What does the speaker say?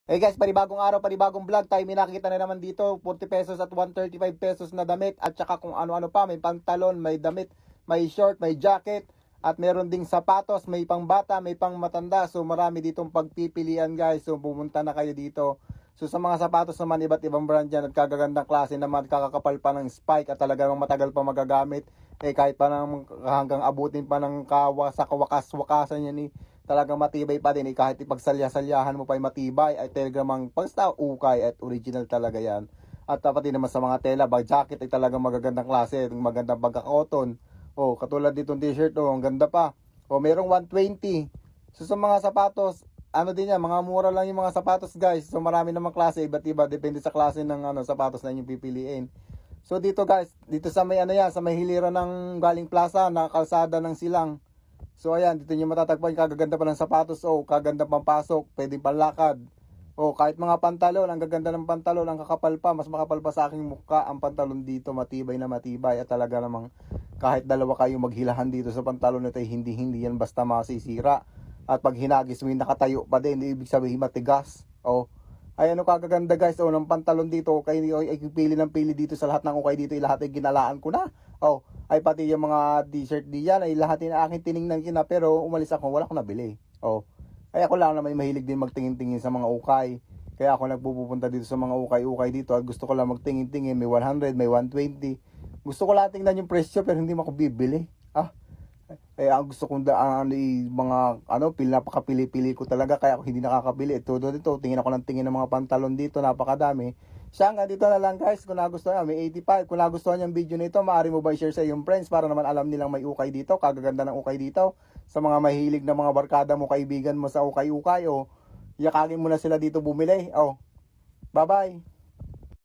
Hey guys, panibagong araw, panibagong vlog. Tayo may nakikita na naman dito, 40 pesos at 135 pesos na damit. At saka kung ano-ano pa, may pantalon, may damit, may short, may jacket. At meron ding sapatos, may pang bata, may pang matanda. So marami ditong pagpipilian guys. So pumunta na kayo dito. So sa mga sapatos naman, iba't ibang brand yan. At kagagandang klase naman, kakakapal pa ng spike. At talagang matagal pa magagamit. Eh kahit pa hanggang abutin pa ng sa kawakas-wakasan yan talagang matibay pa din kahit ipagsalya-salyahan mo pa ay matibay ay talagang basta ukay at original talaga yan. At pati naman sa mga tela, bag jacket ay talagang magagandang klase, magandang pagka-cotton. Oh, katulad ditong t-shirt, oh, ang ganda pa. Oh, merong 120. So sa mga sapatos, ano din yan, mga mura lang yung mga sapatos guys. So marami namang klase, iba't iba, depende sa klase ng sapatos na inyong pipiliin. So dito guys, dito sa may sa may hiliran ng Galing Plaza, na kalsada ng Silang. So ayan, dito nyo matatagpuan, kagaganda pa ng sapatos, oh, kaganda pang pasok, pwedeng panlakad. Oh, kahit mga pantalon, ang gaganda ng pantalon, ang kakapal pa, mas makapal pa sa aking mukha ang pantalon dito, matibay na matibay at talaga namang kahit dalawa kayo maghilahan dito sa pantalon nito, hindi yan basta masisira. At pag hinagis mo, nakatayo pa din, hindi ibig sabihin matigas. Oh, ay ano kagaganda guys, oh, ng pantalon dito, kayo ay pili ng pili dito sa lahat ng ukay dito, lahat ay ginalaan ko na. Oh, ay pati yung mga t-shirt diyan ay lahat na aking tiningnan kina, pero umalis ako, wala akong nabili. Oh, ay ako lang naman mahilig din magtingin-tingin sa mga ukay. Kaya ako nagpupunta dito sa mga ukay-ukay dito at gusto ko lang magtingin-tingin, may 100, may 120. Gusto ko lang tingnan yung presyo pero hindi mo ako bibili. Ah, ang gusto kong mga napakapili-pili ko talaga kaya ako hindi nakakabili. Ito dito, tingin ako ng tingin ng mga pantalon dito, napakadami. Siya nga dito na lang guys, kung nagustuhan may 85. Kung nagustuhan yung video nito, maaari mo ba i-share sa iyong friends para naman alam nilang may ukay dito, kagaganda ng ukay dito. Sa mga mahilig na mga barkada mo, kaibigan mo sa ukay-ukay, o yakagin mo na sila dito bumili. Oh, bye-bye.